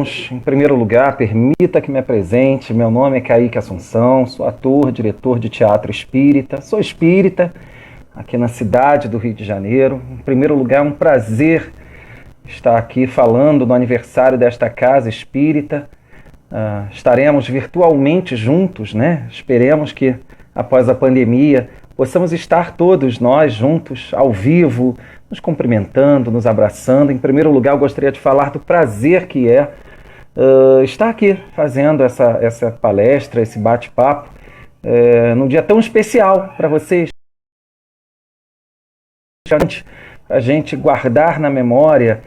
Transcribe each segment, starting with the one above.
irmãos, em primeiro lugar, permita que me apresente. Meu nome é Kaique Assunção, sou ator, diretor de teatro espírita, sou espírita aqui na cidade do Rio de Janeiro. Em primeiro lugar, é um prazer estar aqui falando no aniversário desta casa espírita. Estaremos virtualmente juntos, né? Esperemos que após a pandemia possamos estar todos nós juntos, ao vivo, nos cumprimentando, nos abraçando. Em primeiro lugar, eu gostaria de falar do prazer que é estar aqui fazendo essa palestra, esse bate-papo, num dia tão especial para vocês. A gente guardar na memória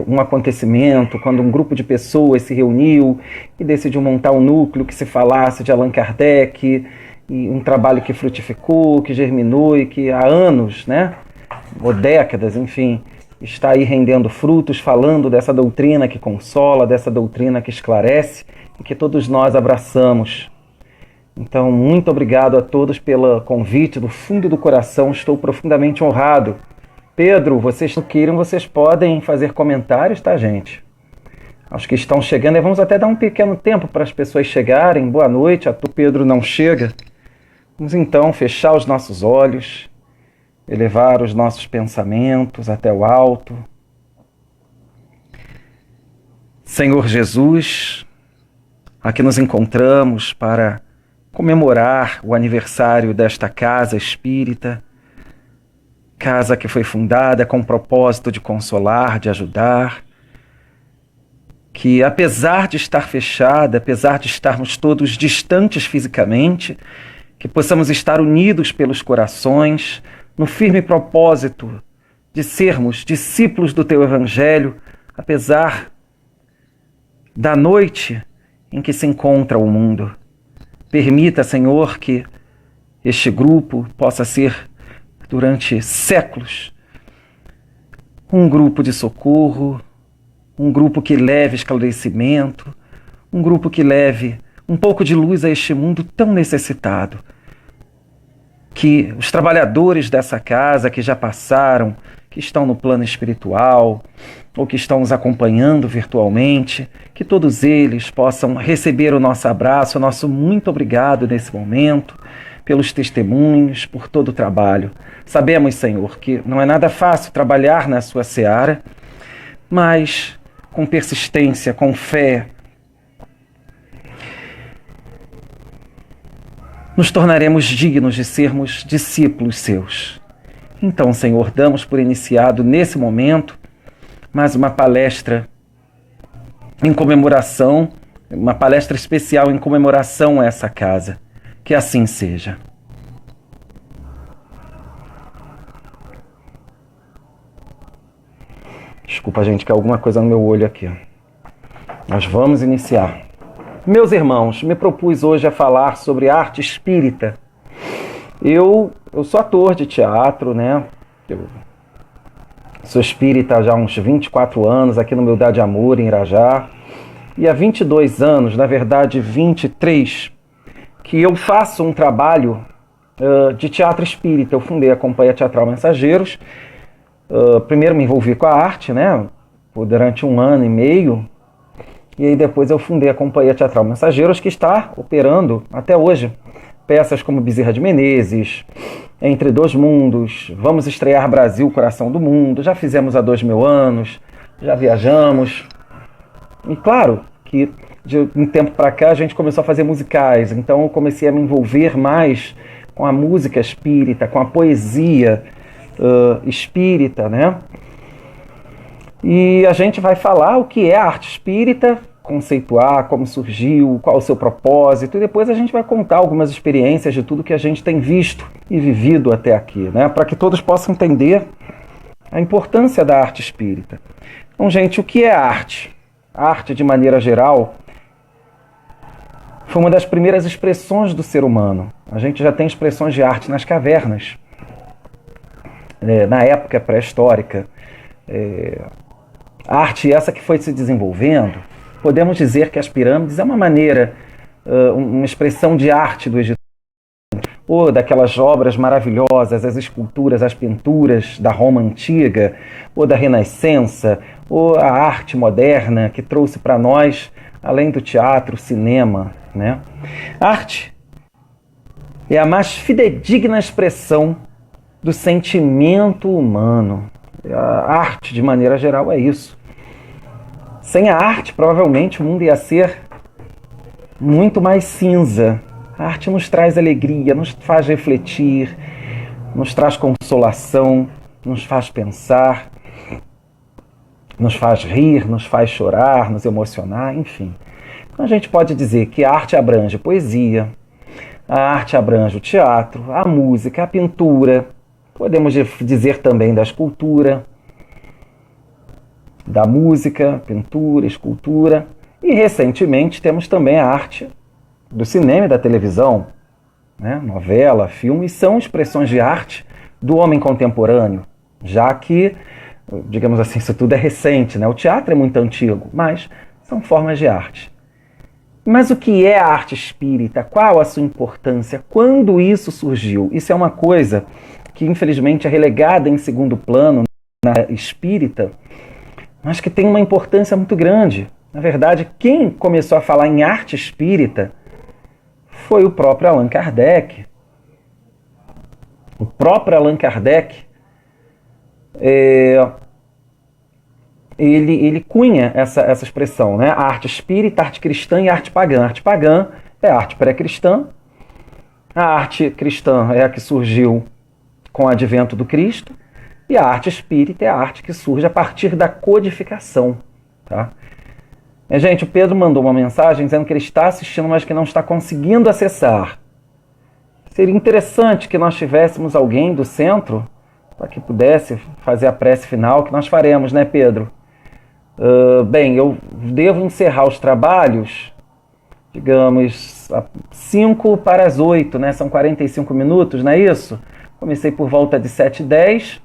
um acontecimento, quando um grupo de pessoas se reuniu e decidiu montar um núcleo que se falasse de Allan Kardec, e um trabalho que frutificou, que germinou e que há anos, né, ou décadas, enfim, está aí rendendo frutos, falando dessa doutrina que consola, dessa doutrina que esclarece e que todos nós abraçamos. Então, muito obrigado a todos pelo convite, do fundo do coração, estou profundamente honrado. Pedro, vocês não queiram, vocês podem fazer comentários, tá, gente? Aos que estão chegando, vamos até dar um pequeno tempo para as pessoas chegarem. Boa noite, o Pedro não chega. Vamos então fechar os nossos olhos, elevar os nossos pensamentos até o alto. Senhor Jesus, aqui nos encontramos para comemorar o aniversário desta casa espírita, casa que foi fundada com o propósito de consolar, de ajudar, que apesar de estar fechada, apesar de estarmos todos distantes fisicamente, que possamos estar unidos pelos corações, no firme propósito de sermos discípulos do Teu Evangelho, apesar da noite em que se encontra o mundo. Permita, Senhor, que este grupo possa ser, durante séculos, um grupo de socorro, um grupo que leve esclarecimento, um grupo que leve um pouco de luz a este mundo tão necessitado. Que os trabalhadores dessa casa que já passaram, que estão no plano espiritual, ou que estão nos acompanhando virtualmente, que todos eles possam receber o nosso abraço, o nosso muito obrigado nesse momento, pelos testemunhos, por todo o trabalho. Sabemos, Senhor, que não é nada fácil trabalhar na sua seara, mas com persistência, com fé, nos tornaremos dignos de sermos discípulos seus. Então, Senhor, damos por iniciado nesse momento mais uma palestra em comemoração, uma palestra especial em comemoração a essa casa. Que assim seja. Desculpa, gente, que há alguma coisa no meu olho aqui. Nós vamos iniciar. Meus irmãos, me propus hoje a falar sobre arte espírita. Eu sou ator de teatro, né? Eu sou espírita já há uns 24 anos, aqui no Humildade e Amor, em Irajá. E há 22 anos, na verdade 23, que eu faço um trabalho de teatro espírita. Eu fundei a Companhia Teatral Mensageiros. Primeiro me envolvi com a arte, né? Durante 1 ano e meio. E aí depois eu fundei a Companhia Teatral Mensageiros, que está operando até hoje. Peças como Bezerra de Menezes, Entre Dois Mundos, Vamos Estrear Brasil, Coração do Mundo, já fizemos há 2000 anos, já viajamos. E claro que de um tempo para cá a gente começou a fazer musicais, então eu comecei a me envolver mais com a música espírita, com a poesia espírita, né? E a gente vai falar o que é a arte espírita, conceituar como surgiu, qual o seu propósito, e depois a gente vai contar algumas experiências de tudo que a gente tem visto e vivido até aqui, né? Para que todos possam entender a importância da arte espírita. Então, gente, o que é arte? A arte, de maneira geral, foi uma das primeiras expressões do ser humano. A gente já tem expressões de arte nas cavernas, na época pré-histórica. A arte essa que foi se desenvolvendo, podemos dizer que as pirâmides é uma maneira, uma expressão de arte do Egito. ou daquelas obras maravilhosas, as esculturas, as pinturas da Roma antiga, ou da Renascença, ou a arte moderna que trouxe para nós, além do teatro, o cinema, né? Arte é a mais fidedigna expressão do sentimento humano. A arte, de maneira geral, é isso. Sem a arte, provavelmente, o mundo ia ser muito mais cinza. A arte nos traz alegria, nos faz refletir, nos traz consolação, nos faz pensar, nos faz rir, nos faz chorar, nos emocionar, enfim. Então a gente pode dizer que a arte abrange poesia, a arte abrange o teatro, a música, a pintura, podemos dizer também da escultura, da música, pintura, escultura, e recentemente temos também a arte do cinema e da televisão, né? Novela, filme, são expressões de arte do homem contemporâneo, já que, digamos assim, isso tudo é recente, né? O teatro é muito antigo, mas são formas de arte. Mas o que é a arte espírita? Qual a sua importância? Quando isso surgiu? Isso é uma coisa que, infelizmente, é relegada em segundo plano na espírita, mas que tem uma importância muito grande. Na verdade, quem começou a falar em arte espírita foi o próprio Allan Kardec. O próprio Allan Kardec, ele cunha essa expressão, né? A arte espírita, a arte cristã e a arte pagã. A arte pagã é a arte pré-cristã. A arte cristã é a que surgiu com o advento do Cristo. E a arte espírita é a arte que surge a partir da codificação. Tá? Gente, o Pedro mandou uma mensagem dizendo que ele está assistindo, mas que não está conseguindo acessar. Seria interessante que nós tivéssemos alguém do centro para que pudesse fazer a prece final, que nós faremos, né, Pedro? Bem, eu devo encerrar os trabalhos, digamos, 5 para as 8, né? São 45 minutos, não é isso? Comecei por volta de 7h10.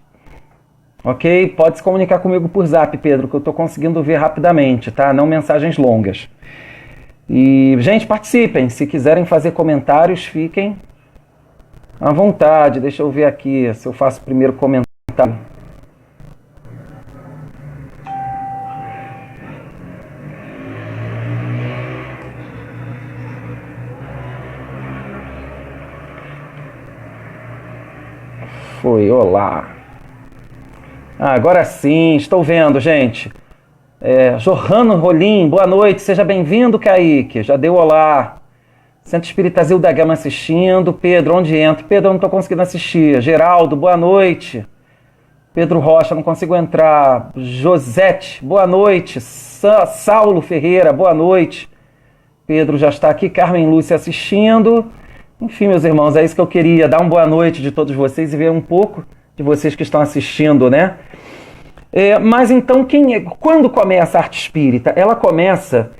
Ok? Pode se comunicar comigo por zap, Pedro, que eu estou conseguindo ver rapidamente, tá? Não mensagens longas. E, gente, participem. Se quiserem fazer comentários, fiquem à vontade. Deixa eu ver aqui se eu faço o primeiro comentário. Foi, olá. Agora sim, estou vendo, gente. Johanno Rolim, boa noite, seja bem-vindo, Kaique. Já deu olá. Centro Espírita Zilda Gama assistindo. Pedro, onde entra? Pedro, eu não estou conseguindo assistir. Geraldo, boa noite. Pedro Rocha, não consigo entrar. Josete, boa noite. Saulo Ferreira, boa noite. Pedro já está aqui. Carmen Lúcia assistindo. Enfim, meus irmãos, é isso que eu queria. Dar uma boa noite de todos vocês e ver um pouco de vocês que estão assistindo, né? Mas então, quando começa a arte espírita? Ela começa,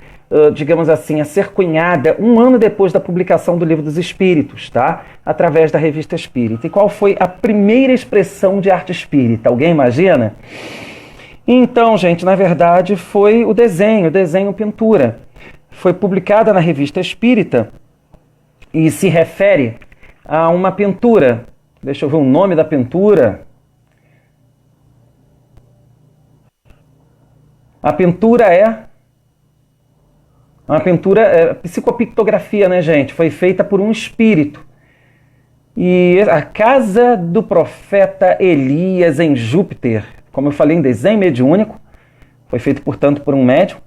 digamos assim, a ser cunhada um ano depois da publicação do Livro dos Espíritos, tá? Através da Revista Espírita. E qual foi a primeira expressão de arte espírita? Alguém imagina? Então, gente, na verdade, foi o desenho pintura. Foi publicada na Revista Espírita e se refere a uma pintura. Deixa eu ver o nome da pintura. A pintura é uma pintura, psicopictografia, né, gente? Foi feita por um espírito. E a casa do profeta Elias em Júpiter, como eu falei, em desenho mediúnico, foi feito, portanto, por um médium,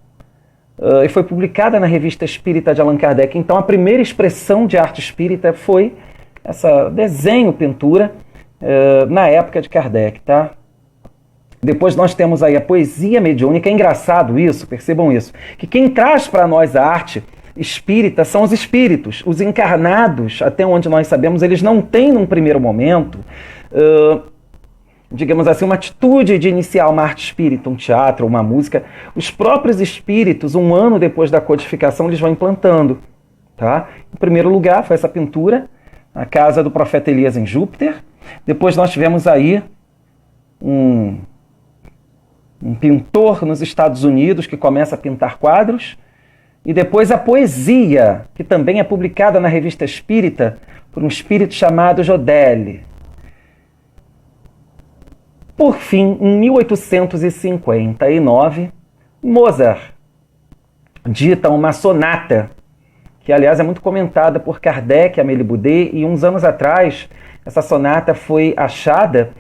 e foi publicada na Revista Espírita de Allan Kardec. Então, a primeira expressão de arte espírita foi essa desenho, pintura, na época de Kardec, tá? Depois nós temos aí a poesia mediúnica. É engraçado isso, percebam isso, que quem traz para nós a arte espírita são os espíritos. Os encarnados, até onde nós sabemos, eles não têm num primeiro momento, digamos assim, uma atitude de iniciar uma arte espírita, um teatro, uma música. Os próprios espíritos, um ano depois da codificação, eles vão implantando, tá? Em primeiro lugar foi essa pintura, a casa do profeta Elias em Júpiter. Depois nós tivemos aí um pintor nos Estados Unidos que começa a pintar quadros. e depois a poesia, que também é publicada na Revista Espírita por um espírito chamado Jodelli. Por fim, em 1859, Mozart dita uma sonata, que aliás é muito comentada por Kardec, Amélie Boudet, e uns anos atrás essa sonata foi achada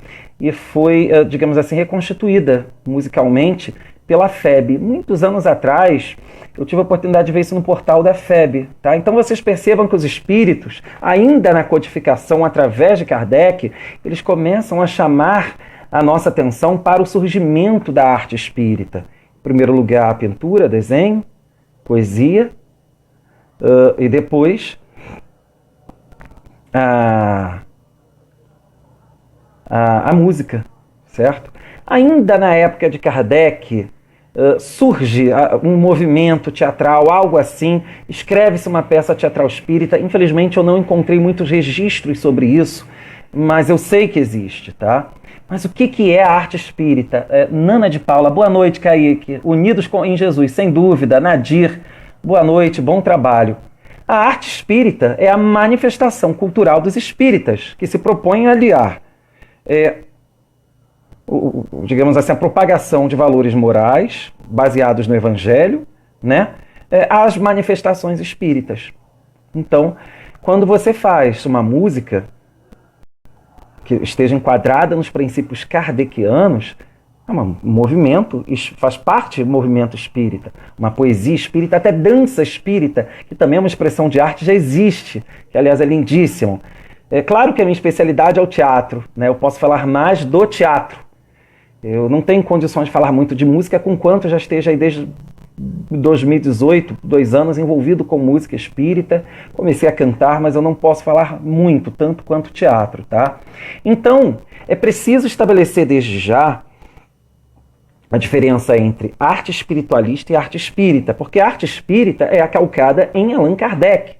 e foi, digamos assim, reconstituída musicalmente pela FEB. Muitos anos atrás, eu tive a oportunidade de ver isso no portal da FEB. Tá? Então vocês percebam que os espíritos, ainda na codificação através de Kardec, eles começam a chamar a nossa atenção para o surgimento da arte espírita. Em primeiro lugar, a pintura, desenho, poesia, e depois a música, certo? Ainda na época de Kardec, surge um movimento teatral, algo assim, escreve-se uma peça teatral espírita. Infelizmente eu não encontrei muitos registros sobre isso, mas eu sei que existe, tá? Mas o que é a arte espírita? Nana de Paula, boa noite, Kaique. Unidos em Jesus, sem dúvida. Nadir, boa noite, bom trabalho. A arte espírita é a manifestação cultural dos espíritas, que se propõem a aliar, digamos assim, a propagação de valores morais baseados no Evangelho, né, às manifestações espíritas. Então, quando você faz uma música que esteja enquadrada nos princípios kardecianos, é um movimento, faz parte do movimento espírita, uma poesia espírita, até dança espírita, que também é uma expressão de arte, já existe, que aliás é lindíssimo. É claro que a minha especialidade é o teatro, né? Eu posso falar mais do teatro. Eu não tenho condições de falar muito de música, com quanto já esteja aí desde 2018, 2 anos, envolvido com música espírita. Comecei a cantar, mas eu não posso falar muito, tanto quanto teatro, tá? Então, é preciso estabelecer desde já a diferença entre arte espiritualista e arte espírita, porque a arte espírita é calcada em Allan Kardec,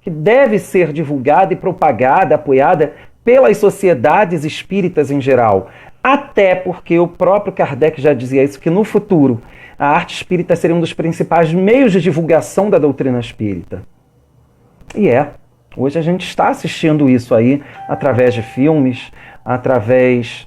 que deve ser divulgada e propagada, apoiada pelas sociedades espíritas em geral. Até porque o próprio Kardec já dizia isso, que no futuro a arte espírita seria um dos principais meios de divulgação da doutrina espírita. E hoje a gente está assistindo isso aí através de filmes, através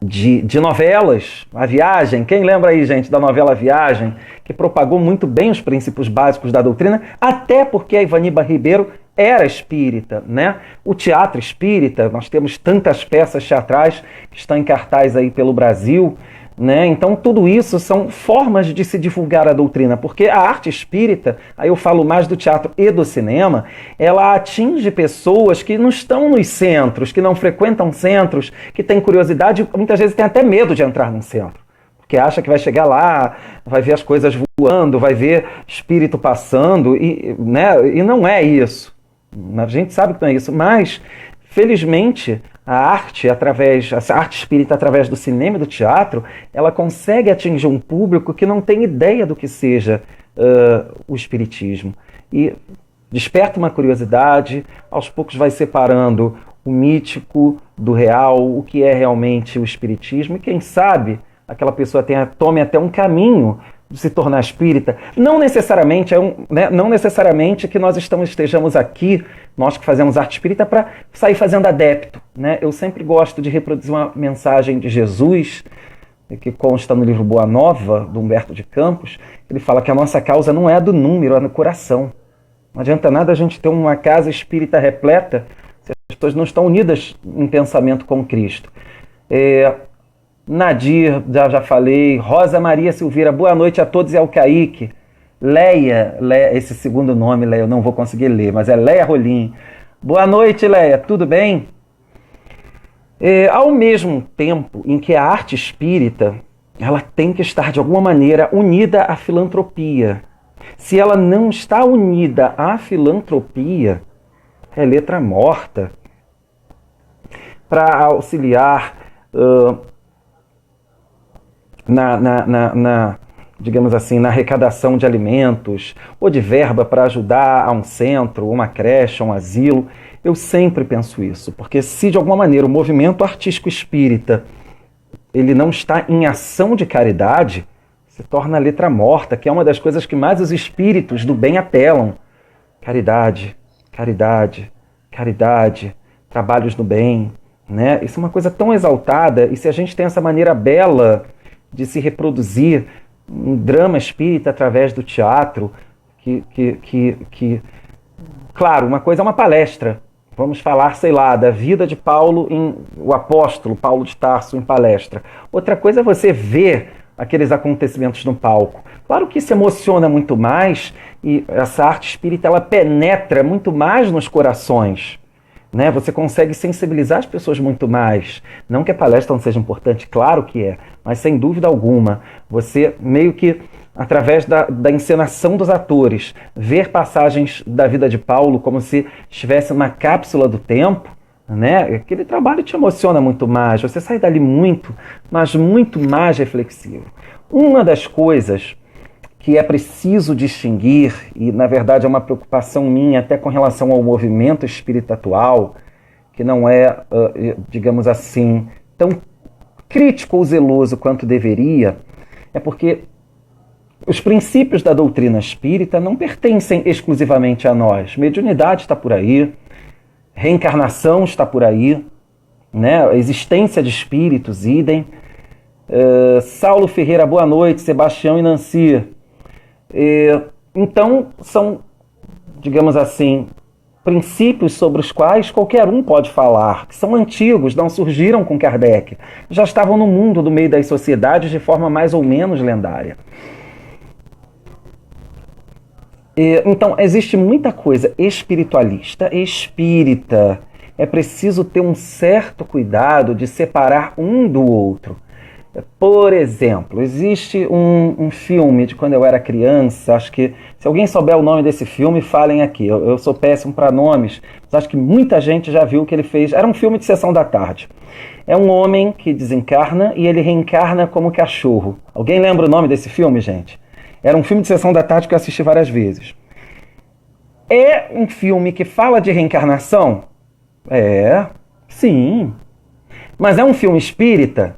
de novelas. A Viagem, quem lembra aí, gente, da novela Viagem, que propagou muito bem os princípios básicos da doutrina, até porque a Ivaniba Ribeiro era espírita, né? O teatro espírita, nós temos tantas peças teatrais que estão em cartaz aí pelo Brasil, né? Então tudo isso são formas de se divulgar a doutrina, porque a arte espírita, aí eu falo mais do teatro e do cinema, ela atinge pessoas que não estão nos centros, que não frequentam centros, que têm curiosidade, muitas vezes têm até medo de entrar num centro, porque acha que vai chegar lá, vai ver as coisas voando, vai ver espírito passando, né? E não é isso. A gente sabe que não é isso, mas felizmente a arte espírita através do cinema e do teatro, ela consegue atingir um público que não tem ideia do que seja o espiritismo. E desperta uma curiosidade, aos poucos vai separando o mítico do real, o que é realmente o espiritismo, e quem sabe aquela pessoa tome até um caminho de se tornar espírita. Não necessariamente, não necessariamente que nós estejamos aqui, nós que fazemos arte espírita, para sair fazendo adepto, né? Eu sempre gosto de reproduzir uma mensagem de Jesus, que consta no livro Boa Nova, do Humberto de Campos. Ele fala que a nossa causa não é a do número, é no coração. Não adianta nada a gente ter uma casa espírita repleta se as pessoas não estão unidas em pensamento com Cristo. Nadir, já falei. Rosa Maria Silveira, boa noite a todos e ao Kaique. Leia, esse segundo nome, Leia, eu não vou conseguir ler, mas é Leia Rolim. Boa noite, Leia, tudo bem? Ao mesmo tempo em que a arte espírita, ela tem que estar de alguma maneira unida à filantropia. Se ela não está unida à filantropia, é letra morta. Para auxiliar digamos assim, na arrecadação de alimentos ou de verba para ajudar a um centro, uma creche, um asilo. Eu sempre penso isso, porque se de alguma maneira o movimento artístico espírita ele não está em ação de caridade, se torna letra morta, que é uma das coisas que mais os espíritos do bem apelam. Caridade, caridade, caridade, trabalhos no bem, né? Isso é uma coisa tão exaltada, e se a gente tem essa maneira bela de se reproduzir um drama espírita através do teatro, claro, uma coisa é uma palestra. Vamos falar, sei lá, da vida de Paulo, o apóstolo Paulo de Tarso em palestra. Outra coisa é você ver aqueles acontecimentos no palco. Claro que isso emociona muito mais, e essa arte espírita ela penetra muito mais nos corações, né? Você consegue sensibilizar as pessoas muito mais. Não que a palestra não seja importante, claro que é, mas sem dúvida alguma, você meio que, através da encenação dos atores, ver passagens da vida de Paulo como se estivesse uma cápsula do tempo, né? Aquele trabalho te emociona muito mais, você sai dali muito, mas muito mais reflexivo. Uma das coisas que é preciso distinguir, e na verdade é uma preocupação minha até com relação ao movimento espírita atual, que não é, digamos assim, tão crítico ou zeloso quanto deveria, é porque os princípios da doutrina espírita não pertencem exclusivamente a nós. Mediunidade está por aí, reencarnação está por aí, né? A existência de espíritos, idem. Saulo Ferreira, boa noite, Sebastião e Nancy. Então, são, digamos assim, princípios sobre os quais qualquer um pode falar, que são antigos, não surgiram com Kardec, já estavam no mundo, do meio das sociedades, de forma mais ou menos lendária. Então, existe muita coisa espiritualista, espírita. É preciso ter um certo cuidado de separar um do outro. Por exemplo, existe um filme de quando eu era criança, acho que, se alguém souber o nome desse filme, falem aqui. Eu sou péssimo para nomes, mas acho que muita gente já viu o que ele fez. Era um filme de sessão da tarde. É um homem que desencarna e ele reencarna como cachorro. Alguém lembra o nome desse filme, gente? Era um filme de sessão da tarde que eu assisti várias vezes. É um filme que fala de reencarnação? Sim. Mas é um filme espírita?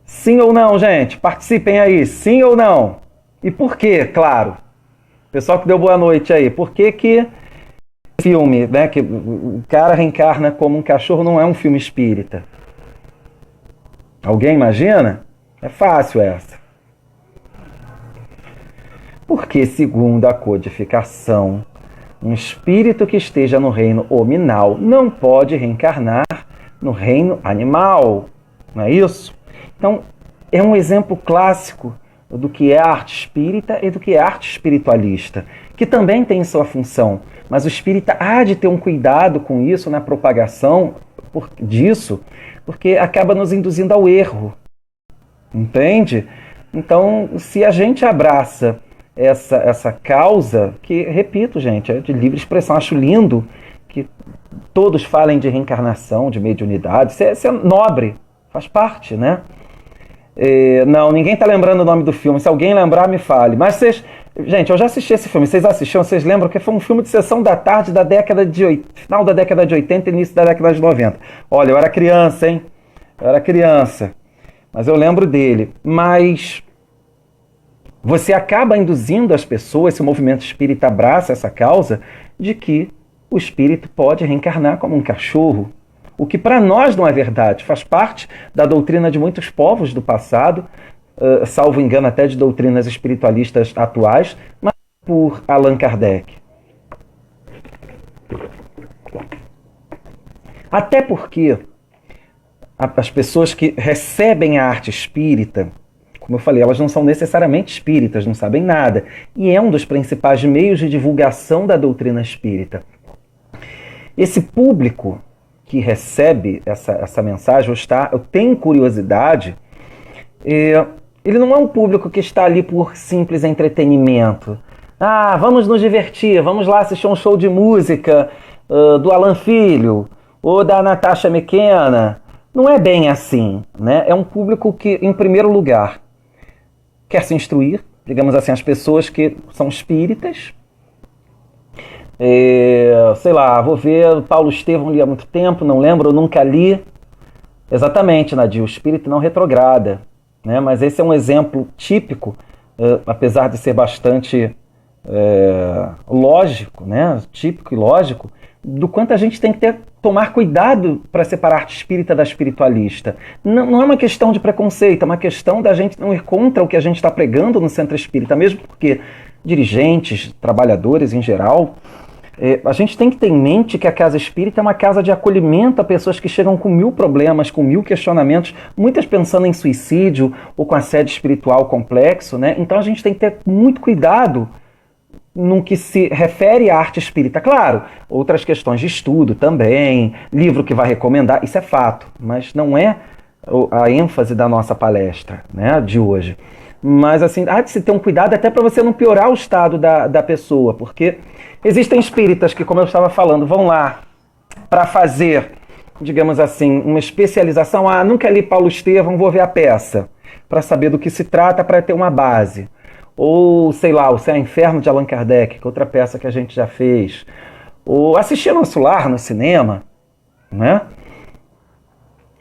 Sim ou não, gente? Participem aí, sim ou não? E por quê, claro? Pessoal que deu boa noite aí, por que que filme, né, que o cara reencarna como um cachorro não é um filme espírita? Alguém imagina? É fácil essa. Porque, segundo a codificação, um espírito que esteja no reino hominal não pode reencarnar no reino animal. Não é isso? Então, é um exemplo clássico do que é a arte espírita e do que é a arte espiritualista, que também tem sua função, mas o espírita há de ter um cuidado com isso na propagação disso, porque acaba nos induzindo ao erro. Entende? Então, se a gente abraça essa causa, que, repito, gente, é de livre expressão, acho lindo que todos falem de reencarnação, de mediunidade, isso é nobre, faz parte, né? Não, ninguém está lembrando o nome do filme. Se alguém lembrar, me fale. Mas vocês... Gente, eu já assisti esse filme. Vocês assistiram? Vocês lembram que foi um filme de sessão da tarde da década de... final da década de 80 e início da década de 90. Olha, eu era criança, hein? Eu era criança. Mas eu lembro dele. Mas você acaba induzindo as pessoas, se o movimento espírita abraça essa causa, de que o espírito pode reencarnar como um cachorro. O que para nós não é verdade, faz parte da doutrina de muitos povos do passado, salvo engano até de doutrinas espiritualistas atuais, mas por Allan Kardec. Até porque as pessoas que recebem a arte espírita, como eu falei, elas não são necessariamente espíritas, não sabem nada, e é um dos principais meios de divulgação da doutrina espírita. Esse público que recebe essa mensagem, ou tem curiosidade, ele não é um público que está ali por simples entretenimento. Ah, vamos nos divertir, vamos lá assistir um show de música do Alan Filho, ou da Natasha McKenna. Não é bem assim, né? É um público que, em primeiro lugar, quer se instruir, digamos assim, as pessoas que são espíritas. Sei lá, vou ver Paulo Estevão li há muito tempo, não lembro, nunca li. Exatamente, Nadir, o espírito não retrograda, né? Mas esse é um exemplo típico apesar de ser bastante lógico, né, típico e lógico, do quanto a gente tem que tomar cuidado para separar a arte espírita da espiritualista. Não é uma questão de preconceito, é uma questão da gente não ir contra o que a gente está pregando no centro espírita, mesmo porque dirigentes, trabalhadores em geral, a gente tem que ter em mente que a casa espírita é uma casa de acolhimento a pessoas que chegam com 1000 problemas, com 1000 questionamentos, muitas pensando em suicídio ou com assédio espiritual complexo, né? Então a gente tem que ter muito cuidado no que se refere à arte espírita. Claro, outras questões de estudo também, livro que vai recomendar, isso é fato, mas não é a ênfase da nossa palestra, né, de hoje. Mas assim, há de se ter um cuidado até para você não piorar o estado da pessoa, porque existem espíritas que, como eu estava falando, vão lá para fazer, digamos assim, uma especialização. Nunca li Paulo Estevam, vou ver a peça, para saber do que se trata, para ter uma base. Ou, sei lá, O Céu e o Inferno de Allan Kardec, que é outra peça que a gente já fez. Ou assistir Nosso Lar no cinema, né?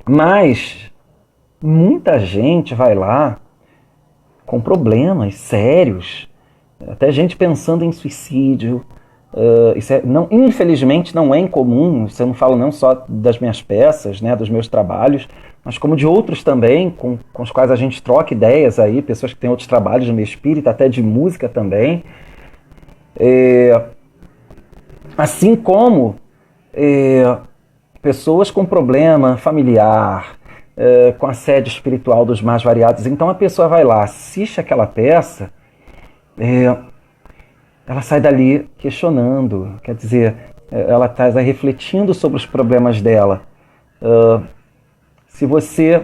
Mas muita gente vai lá com problemas sérios, até gente pensando em suicídio. Isso infelizmente não é incomum, isso eu não falo não só das minhas peças, né, dos meus trabalhos, mas como de outros também, com os quais a gente troca ideias aí, pessoas que têm outros trabalhos no meio espírita, até de música também. Assim como pessoas com problema familiar, com assédio espiritual dos mais variados. Então a pessoa vai lá, assiste aquela peça, ela sai dali questionando, quer dizer, ela está refletindo sobre os problemas dela. Se você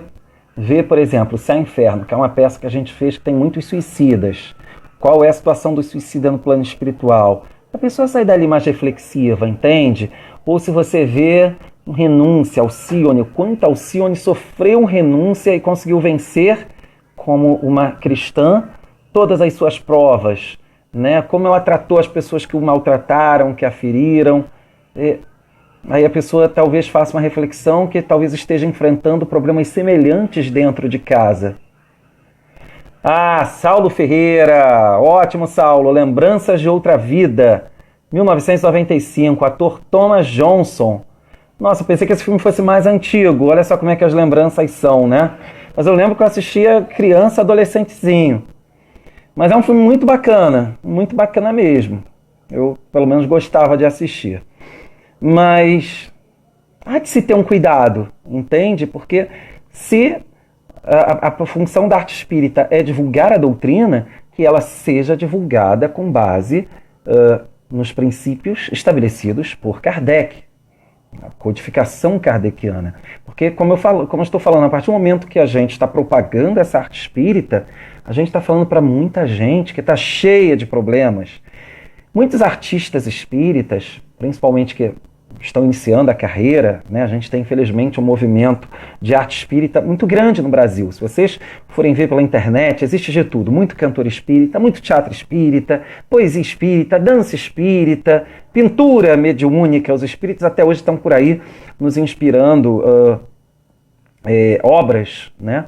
vê, por exemplo, O Céu e o Inferno, que é uma peça que a gente fez que tem muitos suicidas, qual é a situação do suicida no plano espiritual? A pessoa sai dali mais reflexiva, entende? Ou se você vê Renúncia, Alcione, o quanto Alcione sofreu renúncia e conseguiu vencer como uma cristã todas as suas provas, né? Como ela tratou as pessoas que o maltrataram, que a feriram. Aí a pessoa talvez faça uma reflexão que talvez esteja enfrentando problemas semelhantes dentro de casa. Saulo Ferreira, ótimo Saulo, Lembranças de Outra Vida, 1995, ator Thomas Johnson. Nossa, eu pensei que esse filme fosse mais antigo, olha só como é que as lembranças são, né? Mas eu lembro que eu assistia criança, adolescentezinho. Mas é um filme muito bacana mesmo. Eu, pelo menos, gostava de assistir. Mas há de se ter um cuidado, entende? Porque se a função da arte espírita é divulgar a doutrina, que ela seja divulgada com base nos princípios estabelecidos por Kardec, a codificação kardeciana. Porque, como eu estou falando, a partir do momento que a gente está propagando essa arte espírita, a gente está falando para muita gente que está cheia de problemas. Muitos artistas espíritas, principalmente que estão iniciando a carreira, né? A gente tem, infelizmente, um movimento de arte espírita muito grande no Brasil. Se vocês forem ver pela internet, existe de tudo. Muito cantor espírita, muito teatro espírita, poesia espírita, dança espírita, pintura mediúnica. Os espíritos até hoje estão por aí nos inspirando obras, né?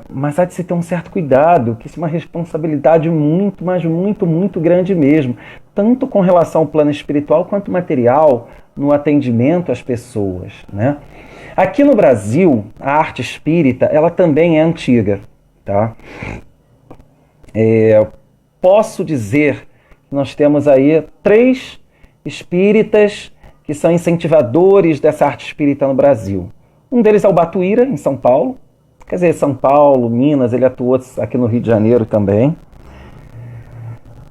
Mas há de se ter um certo cuidado, que isso é uma responsabilidade muito, mas muito, muito grande mesmo, tanto com relação ao plano espiritual quanto material, no atendimento às pessoas, né? Aqui no Brasil, a arte espírita, ela também é antiga, tá? Posso dizer que nós temos aí 3 espíritas que são incentivadores dessa arte espírita no Brasil. Um deles é o Batuíra, em São Paulo. Quer dizer, São Paulo, Minas, ele atuou aqui no Rio de Janeiro também.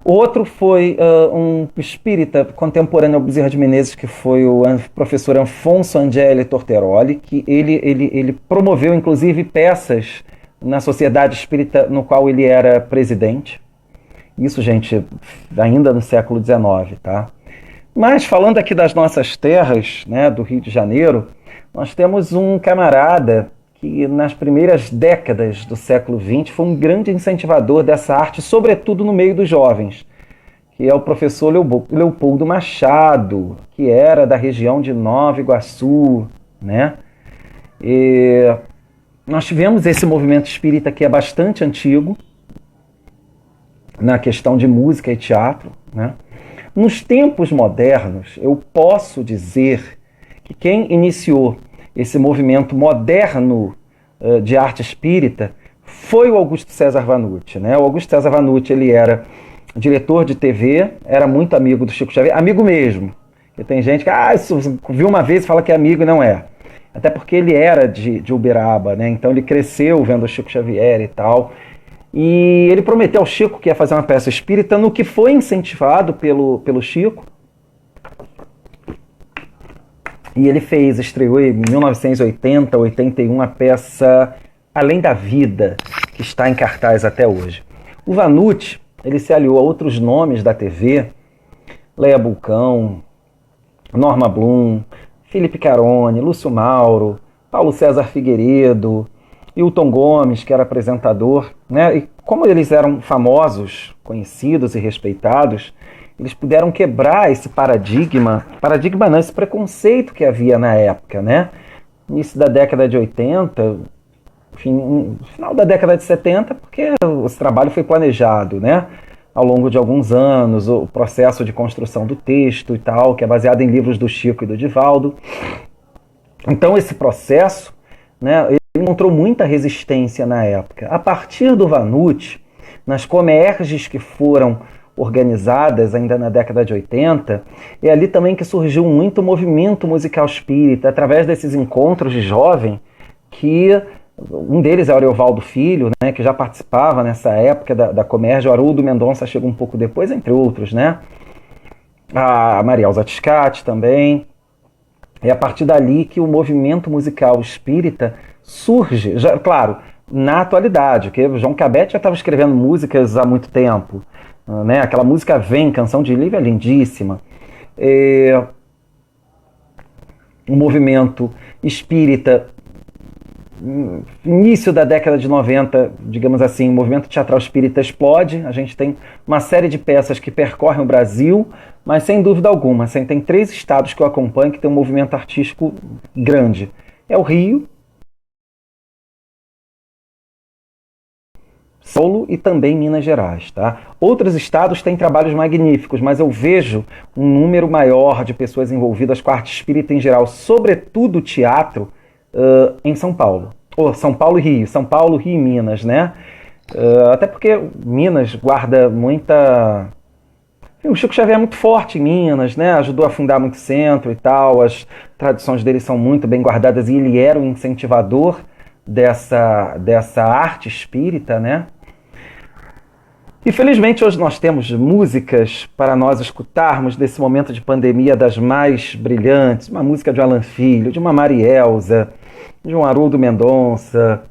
Outro foi um espírita contemporâneo ao Bezerra de Menezes, que foi o professor Afonso Angeli Torteroli, que ele promoveu, inclusive, peças na Sociedade Espírita, no qual ele era presidente. Isso, gente, ainda no século XIX, tá? Mas, falando aqui das nossas terras, né, do Rio de Janeiro, nós temos um camarada que nas primeiras décadas do século XX foi um grande incentivador dessa arte, sobretudo no meio dos jovens, que é o professor Leopoldo Machado, que era da região de Nova Iguaçu, né? E nós tivemos esse movimento espírita que é bastante antigo, na questão de música e teatro, né? Nos tempos modernos, eu posso dizer que quem iniciou esse movimento moderno de arte espírita foi o Augusto César Vanucci, né? O Augusto César Vanucci, ele era diretor de TV, era muito amigo do Chico Xavier, amigo mesmo. Porque tem gente que viu uma vez e fala que é amigo e não é. Até porque ele era de Uberaba, né? Então ele cresceu vendo o Chico Xavier e tal. E ele prometeu ao Chico que ia fazer uma peça espírita, no que foi incentivado pelo Chico. E ele estreou em 1980, 81, a peça Além da Vida, que está em cartaz até hoje. O Vanucci, ele se aliou a outros nomes da TV, Leia Bulcão, Norma Blum, Felipe Carone, Lúcio Mauro, Paulo César Figueiredo, Hilton Gomes, que era apresentador, né? E como eles eram famosos, conhecidos e respeitados, eles puderam quebrar esse paradigma não, esse preconceito que havia na época, né? Início da década de 80, final da década de 70, porque esse trabalho foi planejado, né? Ao longo de alguns anos, o processo de construção do texto e tal, que é baseado em livros do Chico e do Divaldo. Então esse processo, né, ele encontrou muita resistência na época. A partir do Vanucci, nas Comerges que foram organizadas ainda na década de 80, é ali também que surgiu muito o movimento musical espírita, através desses encontros de jovem, que um deles é o Ariovaldo Filho, né, que já participava nessa época da Comerge, o Haroldo Mendonça chegou um pouco depois, entre outros, né? A Maria Elza Tiscati também. É a partir dali que o movimento musical espírita surge, já, claro, na atualidade, porque o João Cabete já estava escrevendo músicas há muito tempo, né? Aquela música Vem, Canção de Lívia, é lindíssima. O movimento espírita, início da década de 90, digamos assim, o movimento teatral espírita explode. A gente tem uma série de peças que percorrem o Brasil, mas sem dúvida alguma, assim, tem 3 estados que eu acompanho que tem um movimento artístico grande. É o Rio, São Paulo e também Minas Gerais. Tá? Outros estados têm trabalhos magníficos, mas eu vejo um número maior de pessoas envolvidas com a arte espírita em geral, sobretudo teatro, em São Paulo. Ou São Paulo e Rio. São Paulo, Rio e Minas, né? Até porque Minas guarda muita... O Chico Xavier é muito forte em Minas, né? Ajudou a fundar muito centro e tal. As tradições dele são muito bem guardadas e ele era um incentivador dessa arte espírita, né? E felizmente hoje nós temos músicas para nós escutarmos nesse momento de pandemia das mais brilhantes. Uma música de Alan Filho, de uma Maria Elza, de um Haroldo Mendonça,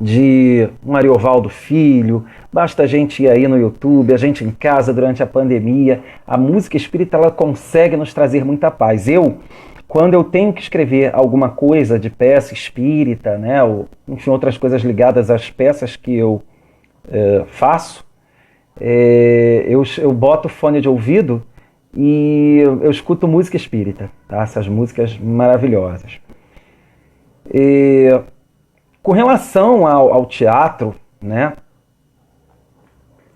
de um Ariovaldo Filho. Basta a gente ir aí no YouTube, a gente em casa durante a pandemia. A música espírita, ela consegue nos trazer muita paz. Quando eu tenho que escrever alguma coisa de peça espírita, né, ou enfim, outras coisas ligadas às peças que eu faço, eu boto fone de ouvido e eu escuto música espírita, tá? Essas músicas maravilhosas. Com relação ao teatro, né,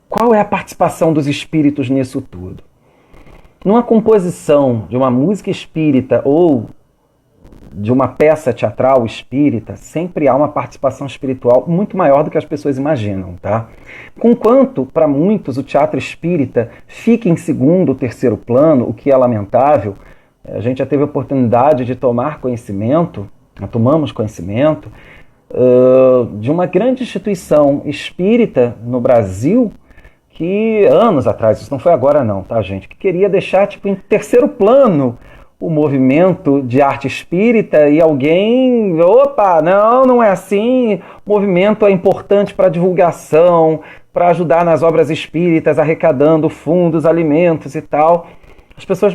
qual é a participação dos espíritos nisso tudo? Numa composição de uma música espírita ou de uma peça teatral espírita, sempre há uma participação espiritual muito maior do que as pessoas imaginam, tá? Conquanto, para muitos, o teatro espírita fica em segundo, terceiro plano, o que é lamentável, a gente já teve a oportunidade de tomamos conhecimento de uma grande instituição espírita no Brasil que, anos atrás, isso não foi agora não, tá, gente? Que queria deixar em terceiro plano o movimento de arte espírita e alguém, não é assim, o movimento é importante para divulgação, para ajudar nas obras espíritas, arrecadando fundos, alimentos e tal.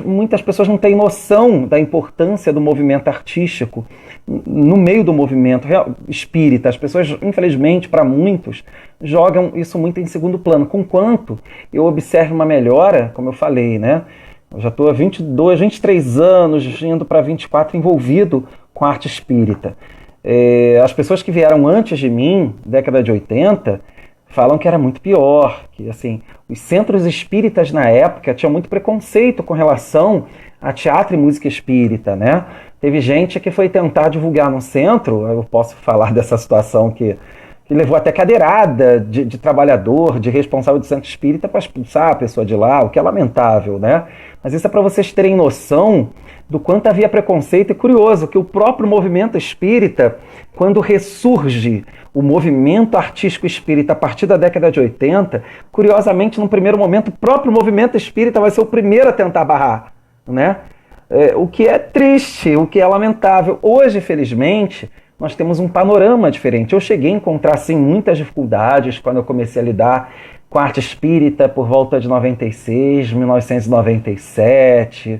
Muitas pessoas não têm noção da importância do movimento artístico no meio do movimento espírita. As pessoas, infelizmente, para muitos, jogam isso muito em segundo plano. Conquanto eu observo uma melhora, como eu falei, né? Eu já estou há 22, 23 anos, indo para 24, envolvido com a arte espírita. As pessoas que vieram antes de mim, década de 80, falam que era muito pior, que assim, os centros espíritas na época tinham muito preconceito com relação a teatro e música espírita, né? Teve gente que foi tentar divulgar no centro, eu posso falar dessa situação que levou até cadeirada de trabalhador, de responsável do centro espírita para expulsar a pessoa de lá, o que é lamentável, né? Mas isso é para vocês terem noção do quanto havia preconceito. E curioso que o próprio movimento espírita, quando ressurge o movimento artístico espírita a partir da década de 80, curiosamente, num primeiro momento, o próprio movimento espírita vai ser o primeiro a tentar barrar, né? O que é triste, o que é lamentável. Hoje, felizmente, nós temos um panorama diferente. Eu cheguei a encontrar, sim, muitas dificuldades quando eu comecei a lidar com a arte espírita por volta de 96, 1997,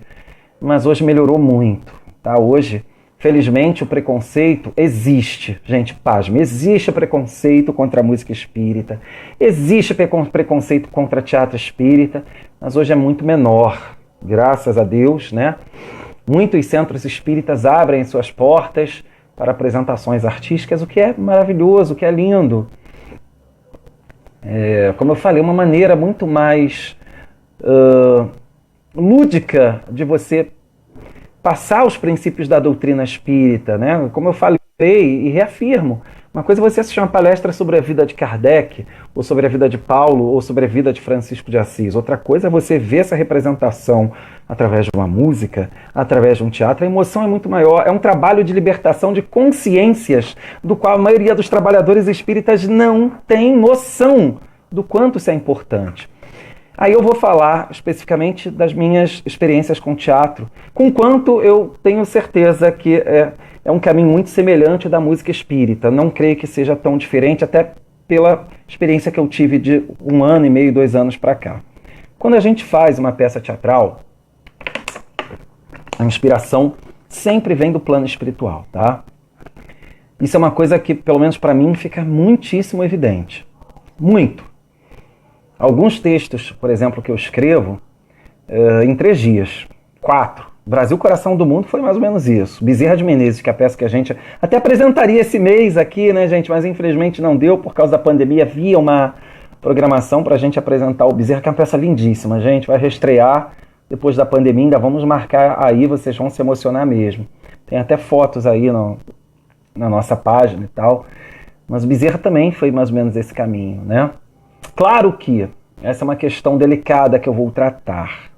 mas hoje melhorou muito, tá? Hoje, felizmente, o preconceito existe. Gente, pasme, existe preconceito contra a música espírita, existe preconceito contra teatro espírita, mas hoje é muito menor, graças a Deus, né? Muitos centros espíritas abrem suas portas para apresentações artísticas, o que é maravilhoso, o que é lindo. Como eu falei, uma maneira muito mais lúdica de você passar os princípios da doutrina espírita, né? Como eu falei e reafirmo, uma coisa é você assistir uma palestra sobre a vida de Kardec, ou sobre a vida de Paulo, ou sobre a vida de Francisco de Assis. Outra coisa é você ver essa representação através de uma música, através de um teatro. A emoção é muito maior. É um trabalho de libertação de consciências, do qual a maioria dos trabalhadores espíritas não tem noção do quanto isso é importante. Aí eu vou falar especificamente das minhas experiências com teatro, com quanto eu tenho certeza que é um caminho muito semelhante da música espírita. Não creio que seja tão diferente, até pela experiência que eu tive de 1 ano e meio, 2 anos para cá. Quando a gente faz uma peça teatral, a inspiração sempre vem do plano espiritual, tá? Isso é uma coisa que, pelo menos para mim, fica muitíssimo evidente. Muito. Alguns textos, por exemplo, que eu escrevo em 3 dias, 4. Brasil, Coração do Mundo foi mais ou menos isso. Bezerra de Menezes, que é a peça que a gente até apresentaria esse mês aqui, né, gente? Mas infelizmente não deu por causa da pandemia. Havia uma programação para a gente apresentar o Bezerra, que é uma peça lindíssima, gente. Vai reestrear depois da pandemia, ainda vamos marcar aí, vocês vão se emocionar mesmo. Tem até fotos aí na nossa página e tal. Mas o Bezerra também foi mais ou menos esse caminho, né? Claro que essa é uma questão delicada que eu vou tratar.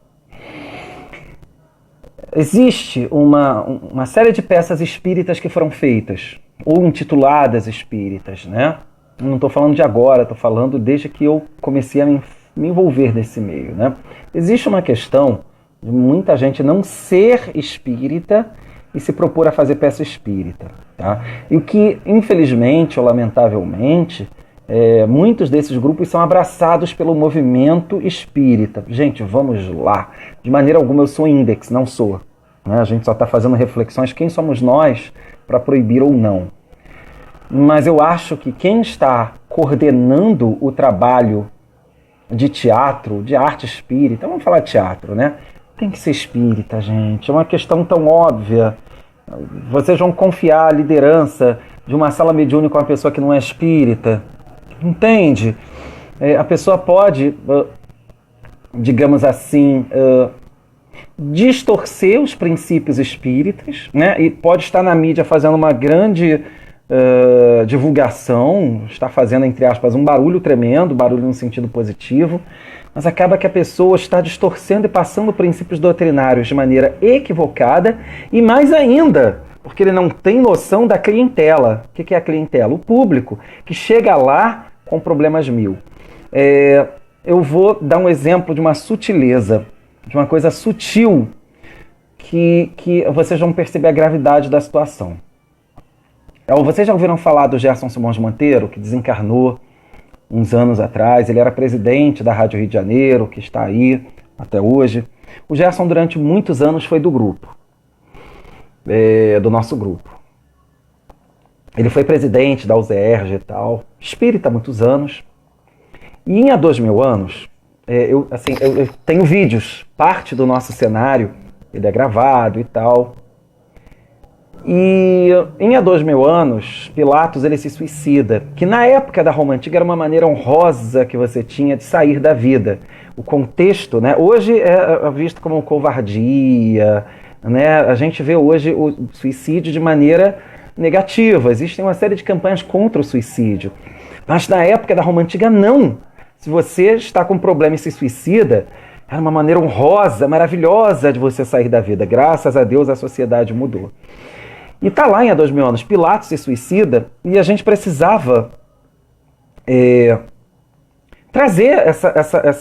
Existe uma série de peças espíritas que foram feitas, ou intituladas espíritas, né? Não estou falando de agora, estou falando desde que eu comecei a me envolver nesse meio, né? Existe uma questão de muita gente não ser espírita e se propor a fazer peça espírita, tá? E o que, infelizmente ou lamentavelmente, muitos desses grupos são abraçados pelo movimento espírita. Gente, vamos lá. De maneira alguma eu sou index, não sou. Né? A gente só está fazendo reflexões. Quem somos nós para proibir ou não? Mas eu acho que quem está coordenando o trabalho de teatro, de arte espírita, vamos falar de teatro, né? Tem que ser espírita, gente. É uma questão tão óbvia. Vocês vão confiar a liderança de uma sala mediúnica com uma pessoa que não é espírita? Entende? A pessoa pode, digamos assim, distorcer os princípios espíritas, né? E pode estar na mídia fazendo uma grande divulgação, está fazendo, entre aspas, um barulho tremendo, barulho no sentido positivo, mas acaba que a pessoa está distorcendo e passando princípios doutrinários de maneira equivocada e mais ainda, porque ele não tem noção da clientela. O que é a clientela? O público, que chega lá com problemas mil. Eu vou dar um exemplo de uma sutileza, de uma coisa sutil, que vocês vão perceber a gravidade da situação. Vocês já ouviram falar do Gerson Simões Monteiro, que desencarnou uns anos atrás? Ele era presidente da Rádio Rio de Janeiro, que está aí até hoje. O Gerson, durante muitos anos, foi do grupo, do nosso grupo. Ele foi presidente da UZERJ e tal, espírita há muitos anos. E há 2000 anos, eu tenho vídeos, parte do nosso cenário, ele é gravado e tal. E em Há 2000 anos, Pilatos ele se suicida, que na época da Roma Antiga era uma maneira honrosa que você tinha de sair da vida. O contexto, né, hoje é visto como covardia, né, a gente vê hoje o suicídio de maneira negativa. Existem uma série de campanhas contra o suicídio, mas na época da Roma Antiga não. Se você está com um problema e se suicida, era uma maneira honrosa, maravilhosa de você sair da vida. Graças a Deus a sociedade mudou. E está lá em Há 2000 anos, Pilatos se suicida e a gente precisava trazer